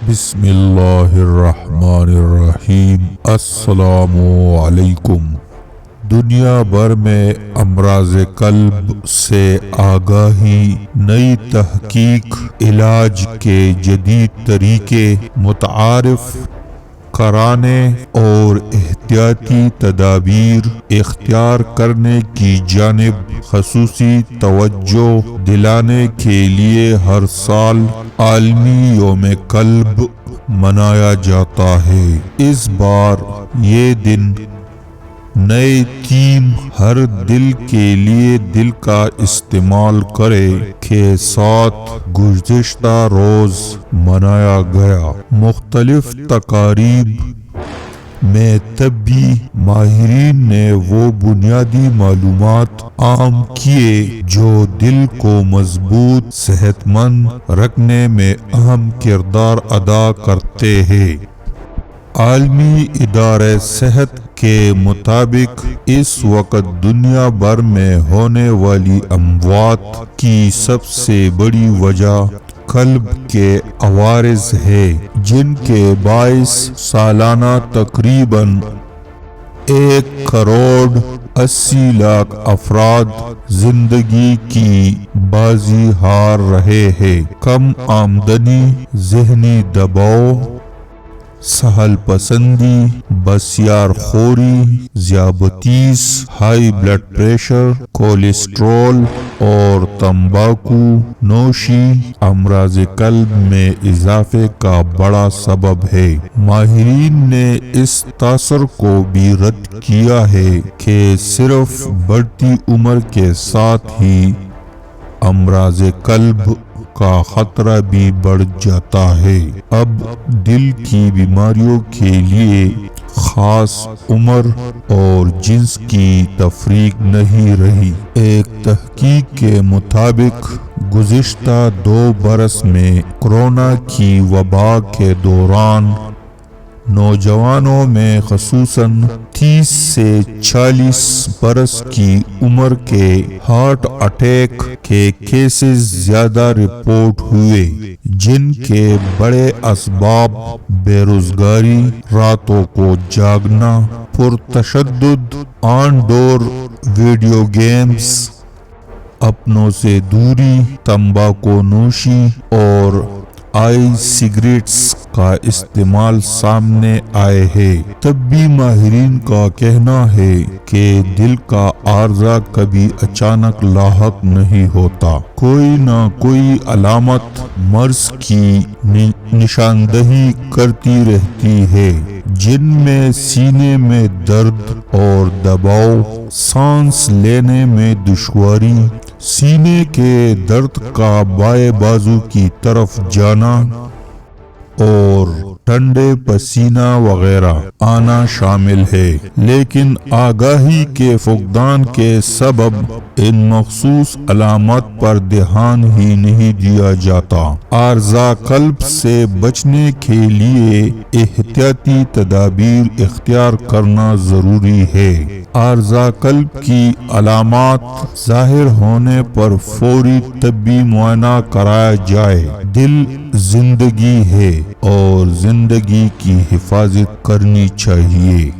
بسم اللہ الرحمن الرحیم۔ السلام علیکم۔ دنیا بھر میں امراض قلب سے آگاہی، نئی تحقیق، علاج کے جدید طریقے متعارف کرانے اور احتیاطی تدابیر اختیار کرنے کی جانب خصوصی توجہ دلانے کے لیے ہر سال عالمی یوم قلب منایا جاتا ہے۔ اس بار یہ دن نئے تھیم ہر دل کے لیے دل کا استعمال کرے کے ساتھ گزشتہ روز منایا گیا۔ مختلف تقاریب میں طبی ماہرین نے وہ بنیادی معلومات عام کیے جو دل کو مضبوط صحت مند رکھنے میں اہم کردار ادا کرتے ہیں۔ عالمی ادارہ صحت کے مطابق اس وقت دنیا بھر میں ہونے والی اموات کی سب سے بڑی وجہ قلب کے عوارض ہے، جن کے باعث سالانہ تقریباً 1,80,00,000 افراد زندگی کی بازی ہار رہے ہیں۔ کم آمدنی، ذہنی دباؤ، سہل پسندی، بسیار خوری، ذیابیطس، ہائی بلڈ پریشر، کولیسٹرول اور تمباکو نوشی امراض قلب میں اضافے کا بڑا سبب ہے۔ ماہرین نے اس تاثر کو بھی رد کیا ہے کہ صرف بڑھتی عمر کے ساتھ ہی امراض قلب کا خطرہ بھی بڑھ جاتا ہے۔ اب دل کی بیماریوں کے لیے خاص عمر اور جنس کی تفریق نہیں رہی۔ ایک تحقیق کے مطابق گزشتہ 2 برس میں کورونا کی وبا کے دوران نوجوانوں میں خصوصاً 30 سے 40 برس کی عمر کے ہارٹ اٹیک کے کیسز زیادہ رپورٹ ہوئے، جن کے بڑے اسباب بے روزگاری، راتوں کو جاگنا، پرتشدد آن ڈور ویڈیو گیمز، اپنوں سے دوری، تمباکو نوشی اور آئی سگریٹس کا استعمال سامنے آئے ہیں۔ طبی ماہرین کا کہنا ہے کہ دل کا عارضہ کبھی اچانک لاحق نہیں ہوتا۔ کوئی نہ کوئی علامت مرض کی نشاندہی کرتی رہتی ہے، جن میں سینے میں درد اور دباؤ، سانس لینے میں دشواری، سینے کے درد کا بائیں بازو کی طرف جانا اور ٹھنڈے پسینہ وغیرہ آنا شامل ہے۔ لیکن آگاہی کے فقدان کے سبب ان مخصوص علامات پر دھیان ہی نہیں دیا جاتا۔ عارضہ قلب سے بچنے کے لیے احتیاطی تدابیر اختیار کرنا ضروری ہے۔ عارضہ قلب کی علامات ظاہر ہونے پر فوری طبی معائنہ کرایا جائے۔ دل زندگی ہے اور زندگی کی حفاظت کرنی چاہیے۔